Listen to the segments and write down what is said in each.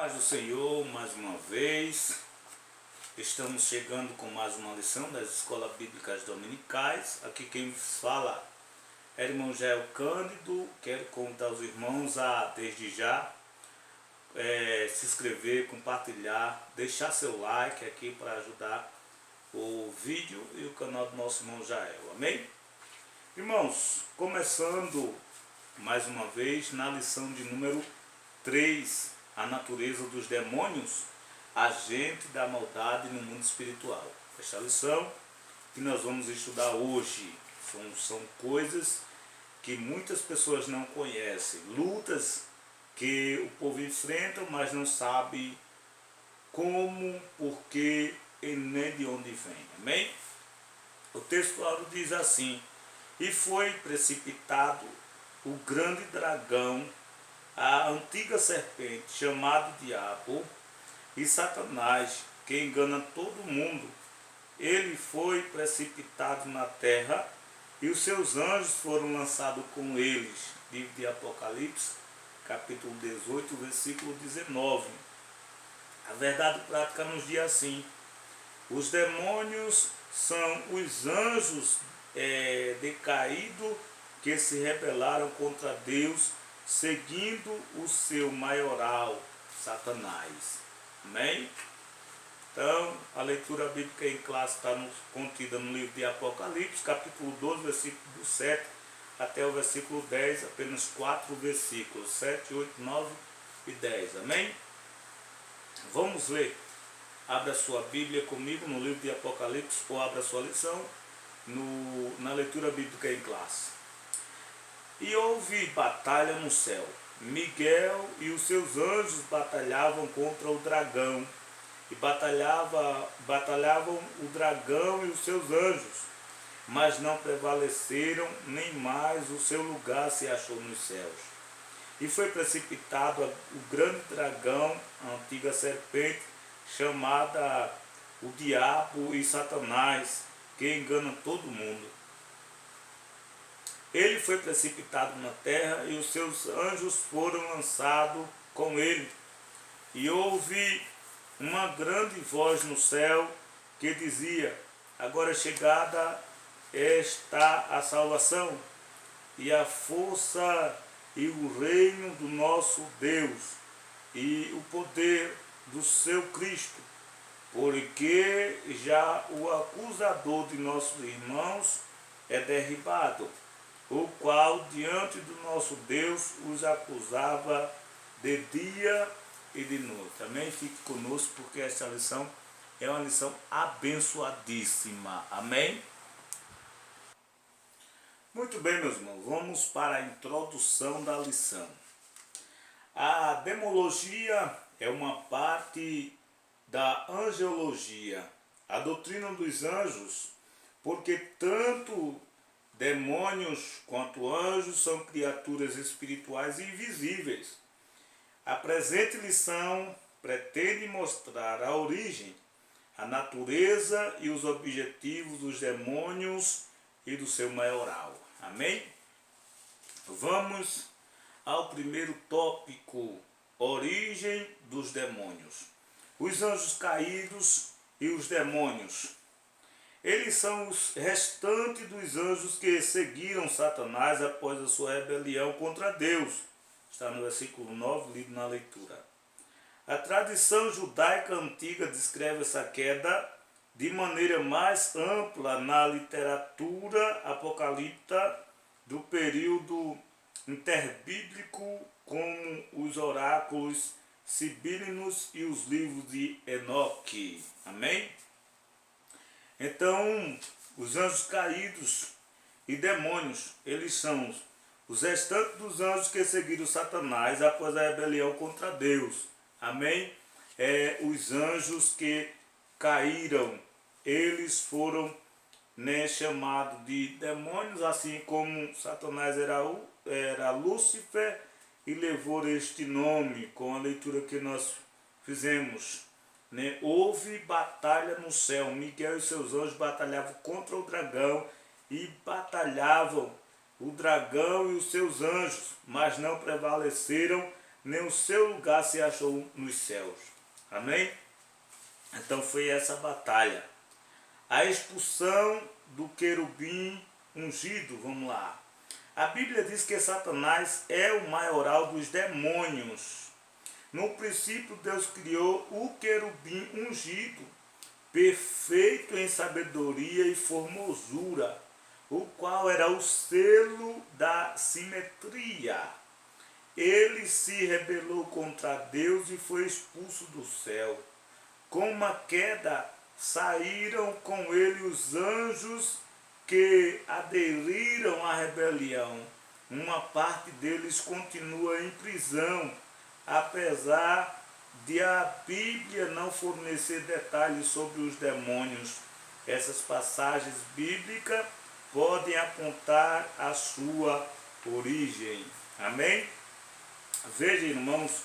Paz do Senhor, mais uma vez, estamos chegando com mais uma lição das Escolas Bíblicas Dominicais. Aqui quem fala é o irmão Jael Cândido. Quero convidar os irmãos a, desde já, se inscrever, compartilhar, deixar seu like aqui para ajudar o vídeo e o canal do nosso irmão Jael, amém? Irmãos, começando mais uma vez na lição de número 3, a natureza dos demônios, agente da maldade no mundo espiritual. Esta lição que nós vamos estudar hoje são coisas que muitas pessoas não conhecem, lutas que o povo enfrenta, mas não sabe como, porquê e nem de onde vem, amém? O texto diz assim: e foi precipitado o grande dragão, a antiga serpente, chamado Diabo e Satanás, que engana todo mundo. Ele foi precipitado na terra e os seus anjos foram lançados com eles. Livro de Apocalipse, capítulo 18, versículo 19. A verdade prática nos diz assim: os demônios são os anjos decaídos que se rebelaram contra Deus, seguindo o seu maioral, Satanás. Amém? Então, a leitura bíblica em classe está contida no livro de Apocalipse, capítulo 12, versículo 7 até o versículo 10, apenas 4 versículos, 7, 8, 9 e 10. Amém? Vamos ler. Abra sua Bíblia comigo no livro de Apocalipse, ou abra sua lição na leitura bíblica em classe. E houve batalha no céu. Miguel e os seus anjos batalhavam contra o dragão. E batalhavam o dragão e os seus anjos. Mas não prevaleceram, nem mais o seu lugar se achou nos céus. E foi precipitado o grande dragão, a antiga serpente, chamada o Diabo e Satanás, que engana todo mundo. Ele foi precipitado na terra e os seus anjos foram lançados com ele. E houve uma grande voz no céu que dizia: agora chegada está a salvação e a força e o reino do nosso Deus e o poder do seu Cristo, porque já o acusador de nossos irmãos é derribado, o qual diante do nosso Deus os acusava de dia e de noite. Amém? Fique conosco, porque essa lição é uma lição abençoadíssima. Amém? Muito bem, meus irmãos, vamos para a introdução da lição. A demologia é uma parte da angelologia, a doutrina dos anjos, porque tanto demônios quanto anjos são criaturas espirituais invisíveis. A presente lição pretende mostrar a origem, a natureza e os objetivos dos demônios e do seu maioral. Amém? Vamos ao primeiro tópico: origem dos demônios. Os anjos caídos e os demônios. Eles são os restantes dos anjos que seguiram Satanás após a sua rebelião contra Deus. Está no versículo 9, lido na leitura. A tradição judaica antiga descreve essa queda de maneira mais ampla na literatura apocalíptica do período interbíblico, como os oráculos sibilinos e os livros de Enoque. Amém? Então, os anjos caídos e demônios, eles são os restantes dos anjos que seguiram Satanás após a rebelião contra Deus. Amém? Os anjos que caíram, eles foram chamados de demônios, assim como Satanás era Lúcifer e levou este nome com a leitura que nós fizemos. Houve batalha no céu. Miguel e seus anjos batalhavam contra o dragão e batalhavam o dragão e os seus anjos, mas não prevaleceram, nem o seu lugar se achou nos céus. Amém? Então foi essa batalha. A expulsão do querubim ungido, vamos lá. A Bíblia diz que Satanás é o maioral dos demônios. No princípio, Deus criou o querubim ungido, perfeito em sabedoria e formosura, o qual era o selo da simetria. Ele se rebelou contra Deus e foi expulso do céu. Com uma queda, saíram com ele os anjos que aderiram à rebelião. Uma parte deles continua em prisão, apesar de a Bíblia não fornecer detalhes sobre os demônios. Essas passagens bíblicas podem apontar a sua origem. Amém? Veja, irmãos,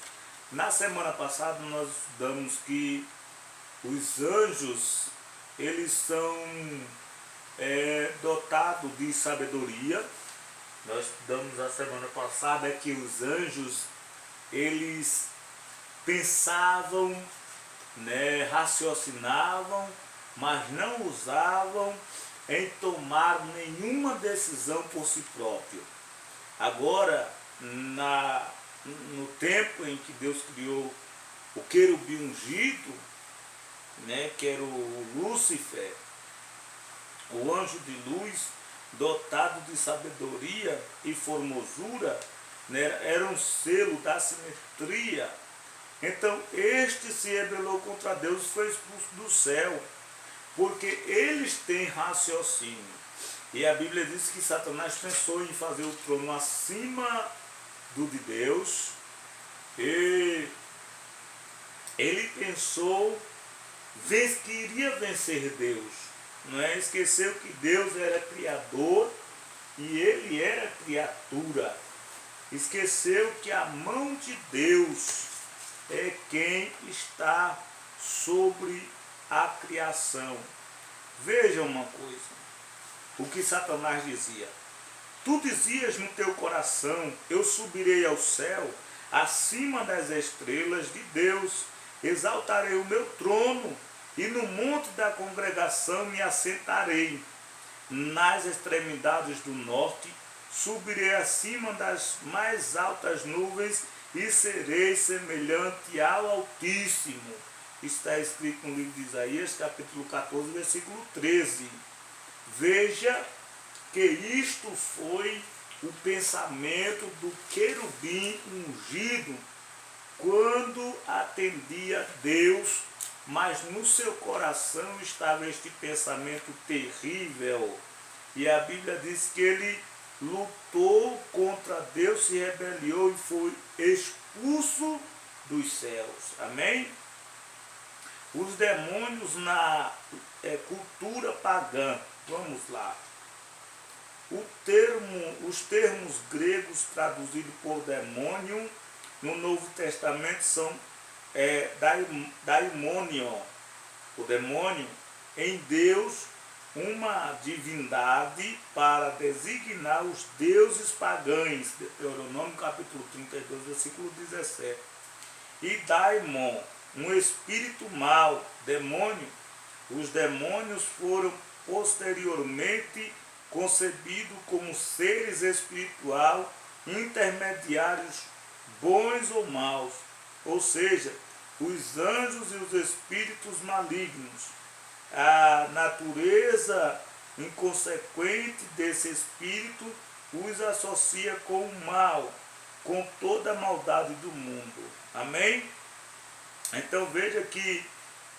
na semana passada nós estudamos que os anjos, eles são dotados de sabedoria. Nós estudamos a semana passada que os anjos, eles pensavam, raciocinavam, mas não usavam em tomar nenhuma decisão por si próprio. Agora, no tempo em que Deus criou o querubim ungido, que era o Lúcifer, o anjo de luz, dotado de sabedoria e formosura, era um selo da simetria. Então este se rebelou contra Deus e foi expulso do céu, porque eles têm raciocínio. E a Bíblia diz que Satanás pensou em fazer o trono acima do de Deus, e ele pensou que iria vencer Deus. Esqueceu que Deus era criador e ele era criatura. Esqueceu que a mão de Deus é quem está sobre a criação. Veja uma coisa, o que Satanás dizia: tu dizias no teu coração, eu subirei ao céu, acima das estrelas de Deus, exaltarei o meu trono, e no monte da congregação me assentarei. Nas extremidades do norte, subirei acima das mais altas nuvens, e serei semelhante ao Altíssimo. Está escrito no livro de Isaías, capítulo 14, versículo 13. Veja que isto foi o pensamento do querubim ungido quando atendia a Deus, mas no seu coração estava este pensamento terrível. E a Bíblia diz que ele lutou contra Deus, se rebeliou e foi expulso dos céus. Amém? Os demônios na cultura pagã. Vamos lá. Os termos gregos traduzidos por demônio no Novo Testamento são daimonion, o demônio, em Deus, uma divindade para designar os deuses pagãos, Deuteronômio capítulo 32, versículo 17. E daimon, um espírito mau, demônio. Os demônios foram posteriormente concebidos como seres espirituais intermediários, bons ou maus, ou seja, os anjos e os espíritos malignos. A natureza inconsequente desse espírito os associa com o mal, com toda a maldade do mundo. Amém? Então veja que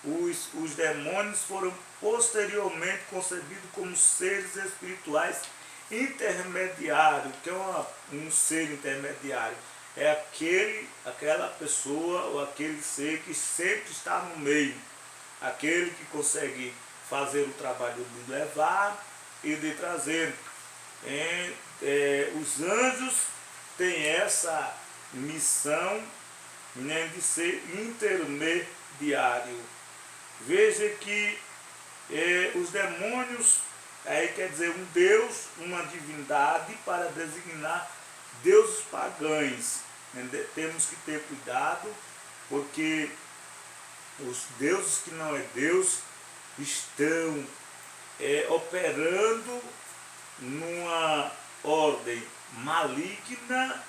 os demônios foram posteriormente concebidos como seres espirituais intermediários. O que é um ser intermediário? É aquela pessoa ou aquele ser que sempre está no meio, aquele que consegue fazer o trabalho de levar e de trazer. Os anjos têm essa missão, de ser intermediário. Veja que os demônios, aí quer dizer um Deus, uma divindade para designar deuses pagãos. Temos que ter cuidado, porque os deuses que não é Deus estão operando numa ordem maligna,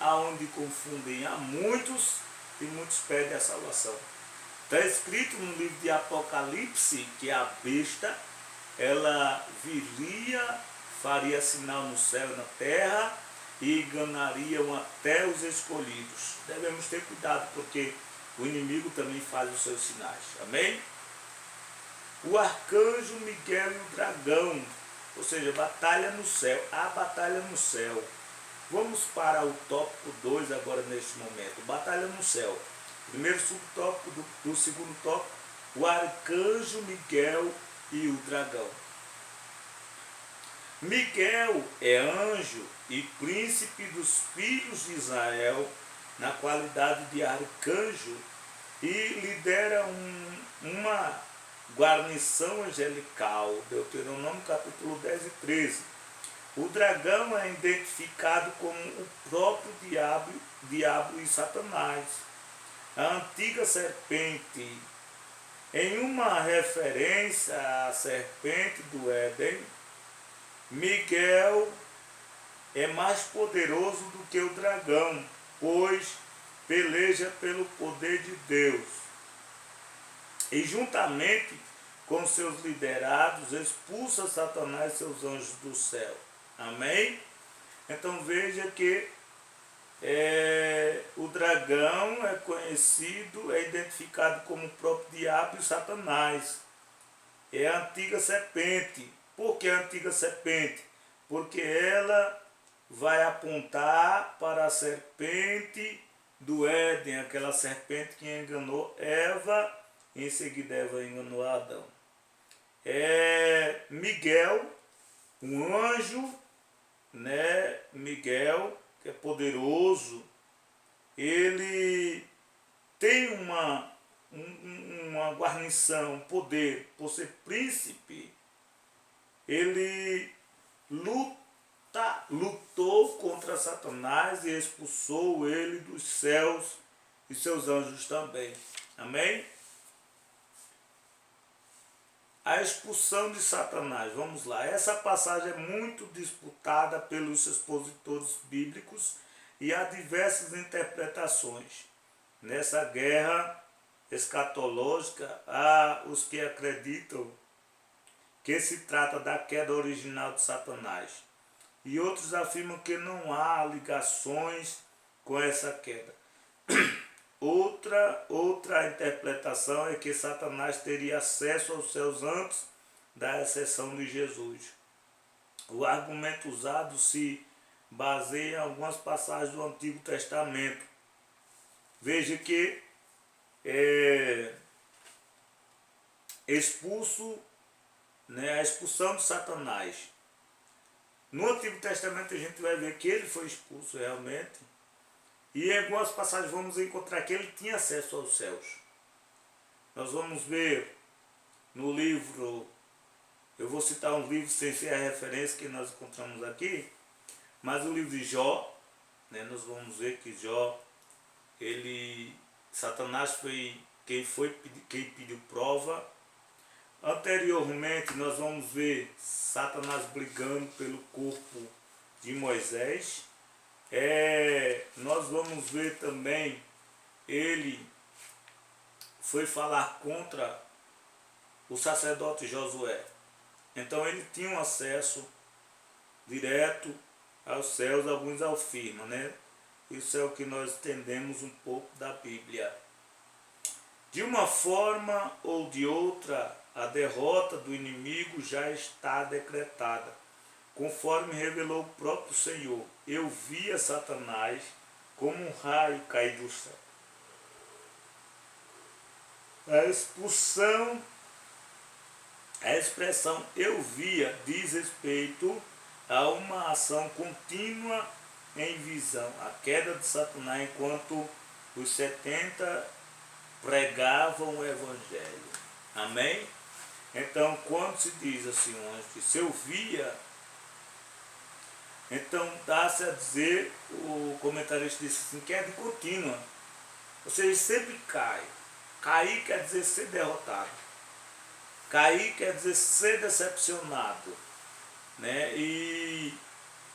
aonde confundem a muitos e muitos perdem a salvação. Está escrito no livro de Apocalipse que a besta, ela viria, faria sinal no céu e na terra e enganariam até os escolhidos. Devemos ter cuidado, porque o inimigo também faz os seus sinais. Amém? O arcanjo Miguel e o dragão, ou seja, batalha no céu, a batalha no céu. Vamos para o tópico 2 agora neste momento, batalha no céu. Primeiro subtópico do segundo tópico, o arcanjo Miguel e o dragão. Miguel é anjo e príncipe dos filhos de Israel na qualidade de arcanjo e lidera uma guarnição angelical, Deuteronômio capítulo 10 e 13. O dragão é identificado como o próprio diabo e Satanás, a antiga serpente. Em uma referência à serpente do Éden, Miguel é mais poderoso do que o dragão, pois peleja pelo poder de Deus. E juntamente com seus liderados, expulsa Satanás e seus anjos do céu. Amém? Então veja que o dragão é conhecido, é identificado como o próprio diabo e Satanás. É a antiga serpente. Por que a antiga serpente? Porque ela vai apontar para a serpente do Éden, aquela serpente que enganou Eva, e em seguida Eva enganou Adão. Miguel, um anjo, né? Miguel, que é poderoso, ele tem uma guarnição, poder, por ser príncipe. Ele lutou contra Satanás e expulsou ele dos céus e seus anjos também. Amém? A expulsão de Satanás, vamos lá. Essa passagem é muito disputada pelos expositores bíblicos e há diversas interpretações. Nessa guerra escatológica, há os que acreditam que se trata da queda original de Satanás, e outros afirmam que não há ligações com essa queda. Outra interpretação é que Satanás teria acesso aos céus antes da ascensão de Jesus. O argumento usado se baseia em algumas passagens do Antigo Testamento. Veja que a expulsão de Satanás. No Antigo Testamento a gente vai ver que ele foi expulso realmente. E em algumas passagens vamos encontrar que ele tinha acesso aos céus. Nós vamos ver no livro, eu vou citar um livro sem ser a referência que nós encontramos aqui, mas o livro de Jó, né, nós vamos ver que Jó, Satanás foi quem pediu prova. Anteriormente nós vamos ver Satanás brigando pelo corpo de Moisés. Nós vamos ver também ele foi falar contra o sacerdote Josué. Então ele tinha um acesso direto aos céus, alguns afirmam, né? Isso é o que nós entendemos um pouco da Bíblia. De uma forma ou de outra, a derrota do inimigo já está decretada, conforme revelou o próprio Senhor. Eu via Satanás como um raio cair do céu. A expressão eu via diz respeito a uma ação contínua em visão, a queda de Satanás enquanto os 70 pregavam o Evangelho. Amém? Então, quando se diz assim, se eu via, Então dá-se a dizer, o comentarista disse assim, que é de contínua. Ou seja, sempre cai. Cair quer dizer ser derrotado. Cair quer dizer ser decepcionado. Né? E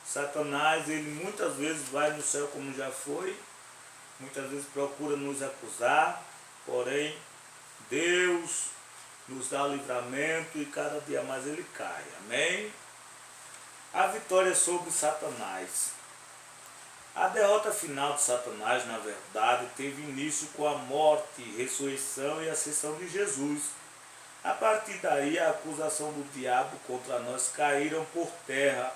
Satanás, ele muitas vezes vai no céu como já foi, muitas vezes procura nos acusar, porém Deus nos dá livramento e cada dia mais ele cai. Amém? A vitória sobre Satanás. A derrota final de Satanás, na verdade, teve início com a morte, ressurreição e ascensão de Jesus. A partir daí, a acusação do diabo contra nós caíram por terra,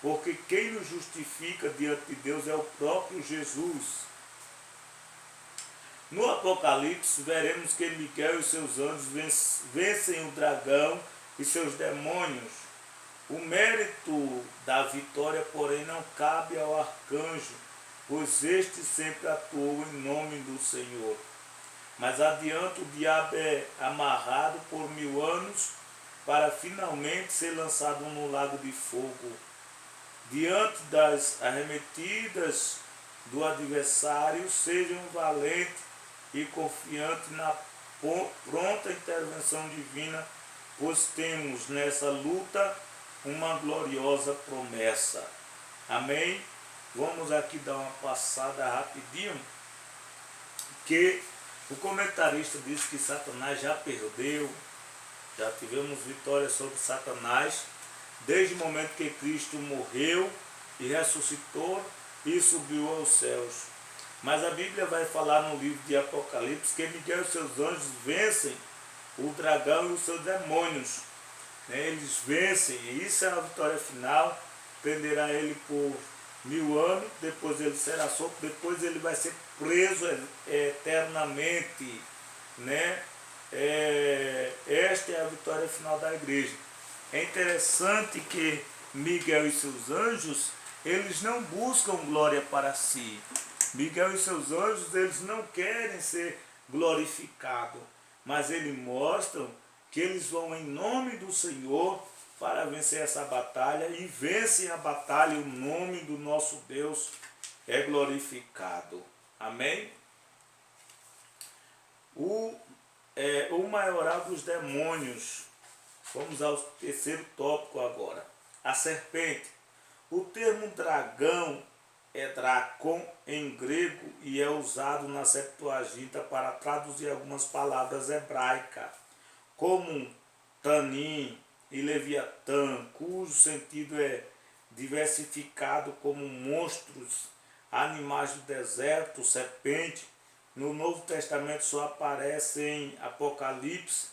porque quem nos justifica diante de Deus é o próprio Jesus. No Apocalipse, veremos que Miguel e seus anjos vencem o dragão e seus demônios. O mérito da vitória, porém, não cabe ao arcanjo, pois este sempre atuou em nome do Senhor. Mas adiante o diabo é amarrado por 1000 anos para finalmente ser lançado no lago de fogo. Diante das arremetidas do adversário, sejam valentes e confiantes na pronta intervenção divina, pois temos nessa luta uma gloriosa promessa. Amém? Vamos aqui dar uma passada rapidinho, que o comentarista diz que Satanás já perdeu, já tivemos vitória sobre Satanás, desde o momento que Cristo morreu e ressuscitou e subiu aos céus. Mas a Bíblia vai falar no livro de Apocalipse que Miguel e seus anjos vencem o dragão e os seus demônios. Eles vencem, e isso é a vitória final. Prenderá ele por 1000 anos, depois ele será solto, depois ele vai ser preso eternamente. Esta é a vitória final da igreja. É interessante que Miguel e seus anjos, eles não buscam glória para si. Miguel e seus anjos, eles não querem ser glorificados, mas eles mostram que eles vão em nome do Senhor para vencer essa batalha, e vencem a batalha, e o nome do nosso Deus é glorificado. Amém? O maioral dos demônios. Vamos ao terceiro tópico agora. A serpente. O termo dragão é dracon em grego e é usado na Septuaginta para traduzir algumas palavras hebraicas, como tanim e leviatã, cujo sentido é diversificado como monstros, animais do deserto, serpente. No Novo Testamento só aparece em Apocalipse,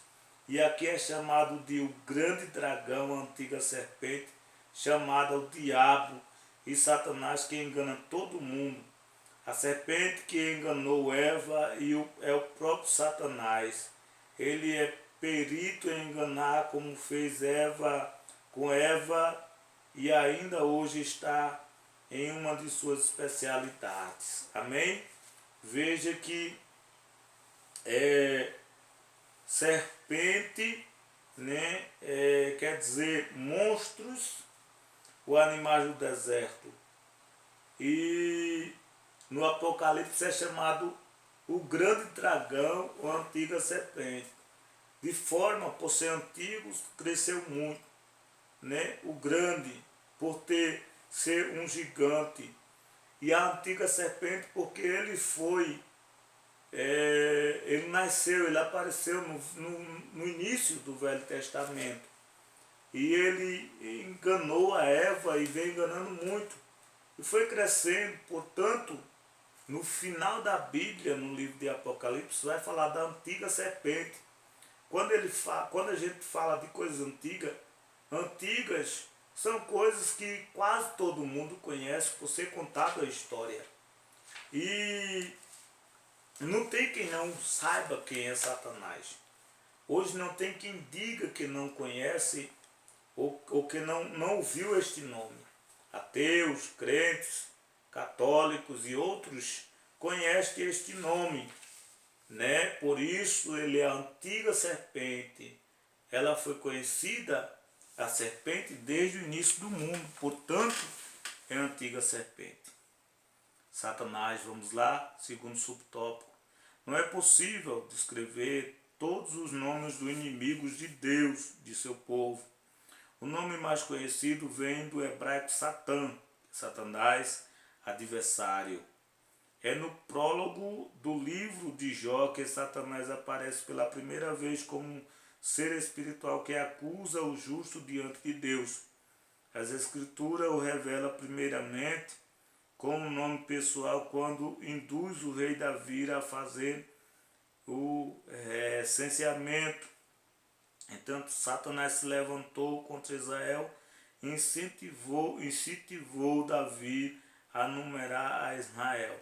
e aqui é chamado de o grande dragão, a antiga serpente, chamada o diabo e Satanás, que engana todo mundo. A serpente que enganou Eva é o próprio Satanás. Ele é perito em enganar, como fez Eva com Eva, e ainda hoje está em uma de suas especialidades. Amém? Veja que serpente, quer dizer monstros, o animais do deserto. E no Apocalipse é chamado o grande dragão, ou antiga serpente. De forma, por ser antigo, cresceu muito. O grande, por ser um gigante. E a antiga serpente, porque ele ele nasceu, ele apareceu no início do Velho Testamento. E ele enganou a Eva e veio enganando muito. E foi crescendo. Portanto, no final da Bíblia, no livro de Apocalipse, vai falar da antiga serpente. Quando a gente fala de coisas antigas são coisas que quase todo mundo conhece por ser contado a história. E não tem quem não saiba quem é Satanás. Hoje não tem quem diga que não conhece ou que não ouviu este nome. Ateus, crentes, católicos e outros conhecem este nome. Por isso ele é a antiga serpente. Ela foi conhecida, a serpente, desde o início do mundo. Portanto, é a antiga serpente. Satanás, vamos lá, segundo subtópico. Não é possível descrever todos os nomes dos inimigos de Deus, de seu povo. O nome mais conhecido vem do hebraico Satã, Satanás, adversário. É no prólogo do livro de Jó que Satanás aparece pela primeira vez como um ser espiritual que acusa o justo diante de Deus. As Escrituras o revelam primeiramente com um nome pessoal quando induz o rei Davi a fazer o recenseamento. Então Satanás se levantou contra Israel e incentivou Davi a numerar a Israel.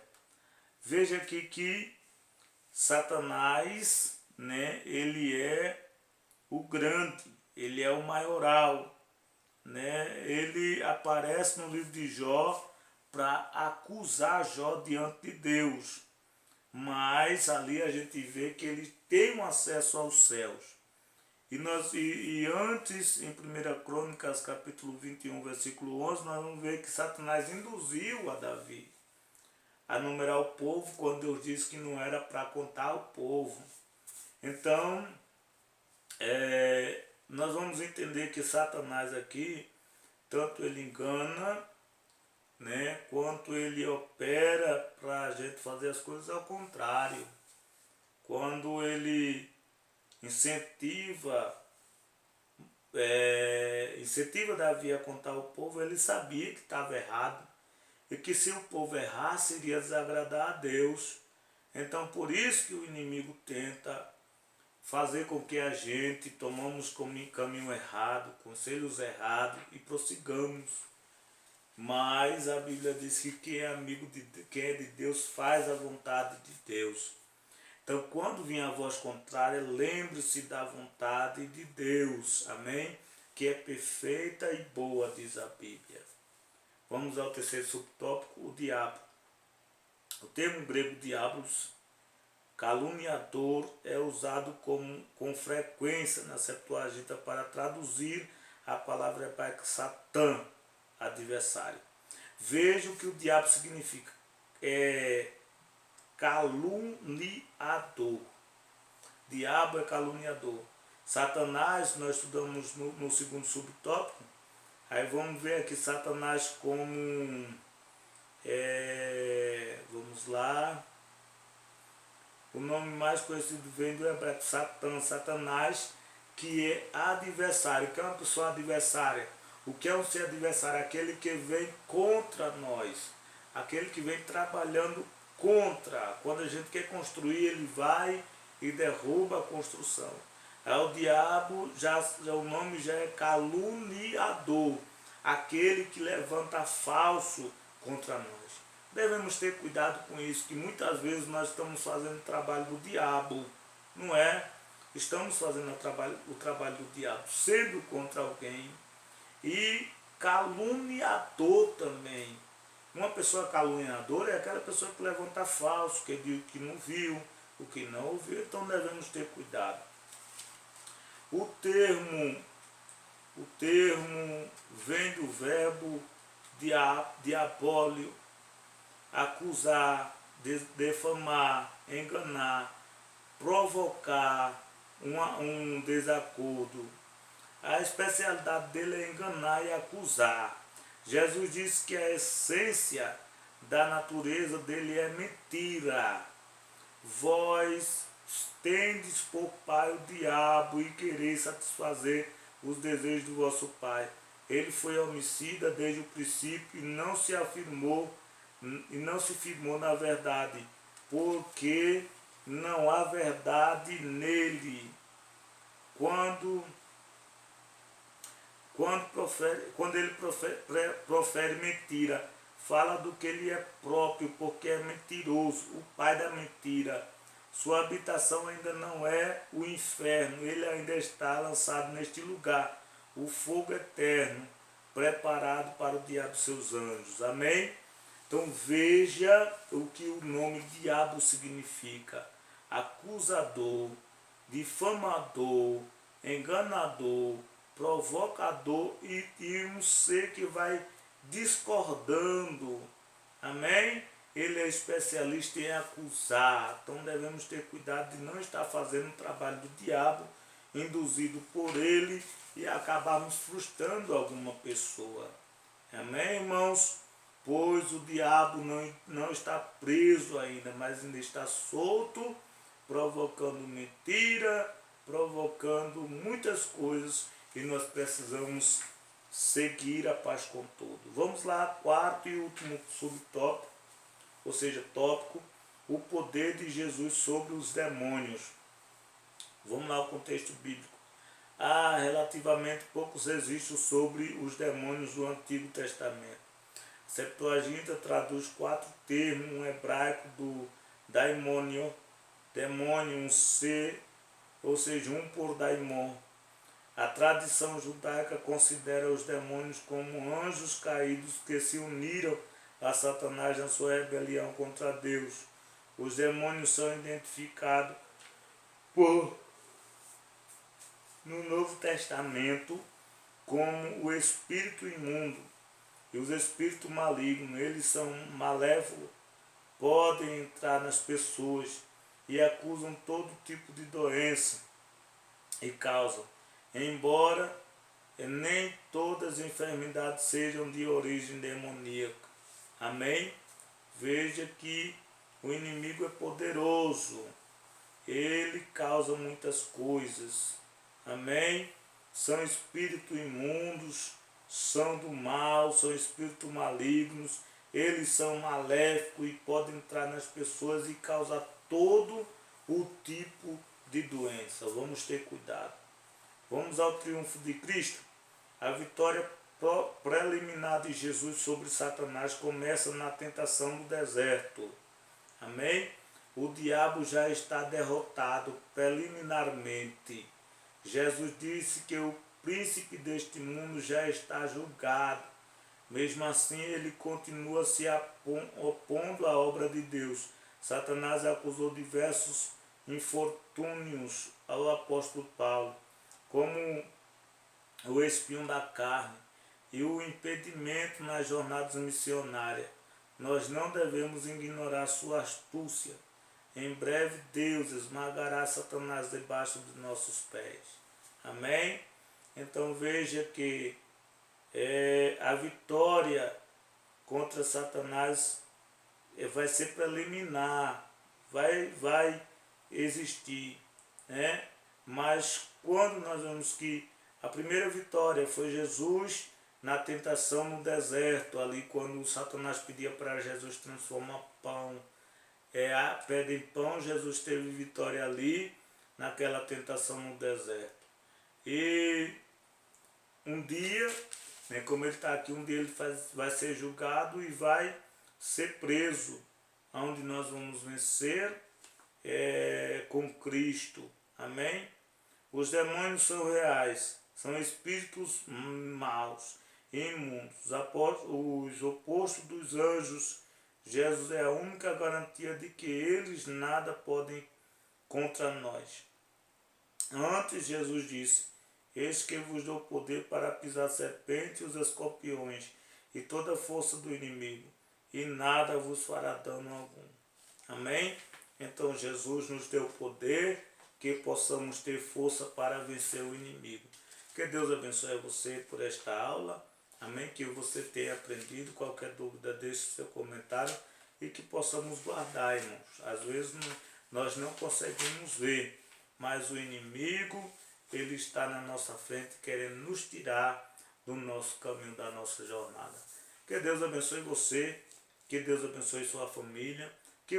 Veja aqui que Satanás, né, ele é o grande, ele é o maioral, né? Ele aparece no livro de Jó para acusar Jó diante de Deus. Mas ali a gente vê que ele tem um acesso aos céus. E antes, em 1 Crônicas, capítulo 21, versículo 11, nós vamos ver que Satanás induziu a Davi a numerar o povo, quando Deus disse que não era para contar o povo. Então, nós vamos entender que Satanás aqui, tanto ele engana, né, quanto ele opera para a gente fazer as coisas ao contrário. Quando ele incentiva Davi a contar o povo, ele sabia que estava errado e que se o povo errasse iria desagradar a Deus. Então por isso que o inimigo tenta fazer com que a gente tomamos caminho errado, conselhos errados e prossigamos. Mas a Bíblia diz que quem é amigo de quem é de Deus faz a vontade de Deus. Então quando vir a voz contrária, lembre-se da vontade de Deus, amém? Que é perfeita e boa, diz a Bíblia. Vamos ao terceiro subtópico, o diabo. O termo grego diabos, caluniador, é usado com frequência na Septuaginta para traduzir a palavra hebraica Satã, adversário. Veja o que o diabo significa. É caluniador. Diabo é caluniador. Satanás, nós estudamos no segundo subtópico. Aí vamos ver aqui Satanás como, vamos lá, o nome mais conhecido vem do hebraico Satã, Satanás, que é adversário. Que é uma pessoa adversária? O que é um ser adversário? Aquele que vem contra nós, aquele que vem trabalhando contra. Quando a gente quer construir, ele vai e derruba a construção. O diabo, o nome já é caluniador, aquele que levanta falso contra nós. Devemos ter cuidado com isso, que muitas vezes nós estamos fazendo o trabalho do diabo, não é? Estamos fazendo o trabalho do diabo, sendo contra alguém, e caluniador também. Uma pessoa caluniadora é aquela pessoa que levanta falso, que diz que não viu, o que não ouviu, então devemos ter cuidado. O termo vem do verbo diabólio, acusar, defamar, enganar, provocar um desacordo. A especialidade dele é enganar e acusar. Jesus disse que a essência da natureza dele é mentira. Vós tendes por pai o diabo e quereis satisfazer os desejos do vosso pai. Ele foi homicida desde o princípio e não se firmou na verdade, porque não há verdade nele. Quando ele profere mentira, fala do que ele é próprio, porque é mentiroso, o pai da mentira. Sua habitação ainda não é o inferno, ele ainda está lançado neste lugar, o fogo eterno, preparado para o dia dos seus anjos. Amém? Então veja o que o nome diabo significa: acusador, difamador, enganador, provocador e um ser que vai discordando. Amém? Ele é especialista em acusar. Então devemos ter cuidado de não estar fazendo o trabalho do diabo, induzido por ele, e acabarmos frustrando alguma pessoa. Amém, irmãos? Pois o diabo não está preso ainda, mas ainda está solto, provocando mentira, provocando muitas coisas, e nós precisamos seguir a paz com tudo. Vamos lá, quarto e último subtópico, ou seja, tópico, o poder de Jesus sobre os demônios. Vamos lá ao contexto bíblico. Há relativamente poucos registros sobre os demônios do Antigo Testamento. Septuaginta traduz 4 termos, um hebraico do daimônio, demônio, um ser, ou seja, um por daimon. A tradição judaica considera os demônios como anjos caídos que se uniram a Satanás na sua rebelião contra Deus. Os demônios são identificados no Novo Testamento como o espírito imundo e os espíritos malignos. Eles são malévolos, podem entrar nas pessoas e acusam todo tipo de doença e causam, embora nem todas as enfermidades sejam de origem demoníaca. Amém? Veja que o inimigo é poderoso, ele causa muitas coisas. Amém? São espíritos imundos, são do mal, são espíritos malignos, eles são maléficos e podem entrar nas pessoas e causar todo o tipo de doença. Vamos ter cuidado. Vamos ao triunfo de Cristo. A vitória preliminar de Jesus sobre Satanás começa na tentação do deserto. Amém? O diabo já está derrotado preliminarmente. Jesus disse que o príncipe deste mundo já está julgado. Mesmo assim, ele continua se opondo à obra de Deus. Satanás acusou diversos infortúnios ao apóstolo Paulo, como o espinho da carne e o impedimento nas jornadas missionárias. Nós não devemos ignorar sua astúcia. Em breve Deus esmagará Satanás debaixo dos nossos pés. Amém? Então veja que a vitória contra Satanás vai ser preliminar, vai existir, né? Mas quando nós vemos que a primeira vitória foi Jesus na tentação no deserto, ali quando Satanás pedia para Jesus transformar pão, a pedra em pão, Jesus teve vitória ali naquela tentação no deserto. E um dia, né, como ele está aqui, um dia ele vai ser julgado e vai ser preso, onde nós vamos vencer com Cristo. Amém? Os demônios são reais, são espíritos maus, imundos, os opostos dos anjos. Jesus é a única garantia de que eles nada podem contra nós. Antes Jesus disse: eis que vos dou poder para pisar serpentes e os escorpiões e toda a força do inimigo, e nada vos fará dano algum. Amém? Então Jesus nos deu poder, que possamos ter força para vencer o inimigo. Que Deus abençoe você por esta aula. Amém? Que você tenha aprendido. Qualquer dúvida, deixe seu comentário e que possamos guardar, irmãos. Às vezes nós não conseguimos ver, mas o inimigo, ele está na nossa frente querendo nos tirar do nosso caminho, da nossa jornada. Que Deus abençoe você, que Deus abençoe sua família, que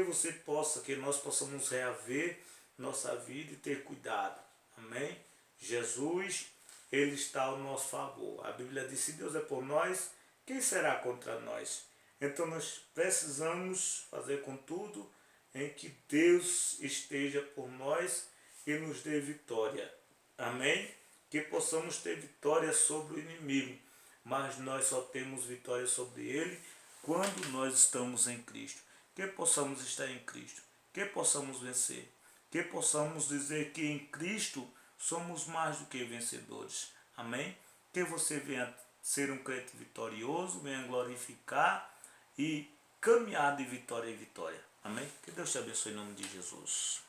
nós possamos reaver nossa vida e ter cuidado. Amém? Jesus, ele está ao nosso favor. A Bíblia diz: se Deus é por nós, quem será contra nós? Então nós precisamos fazer com tudo em que Deus esteja por nós e nos dê vitória. Amém? Que possamos ter vitória sobre o inimigo, mas nós só temos vitória sobre ele quando nós estamos em Cristo. Que possamos estar em Cristo, que possamos vencer, que possamos dizer que em Cristo somos mais do que vencedores. Amém? Que você venha ser um crente vitorioso, venha glorificar e caminhar de vitória em vitória. Amém? Que Deus te abençoe em nome de Jesus.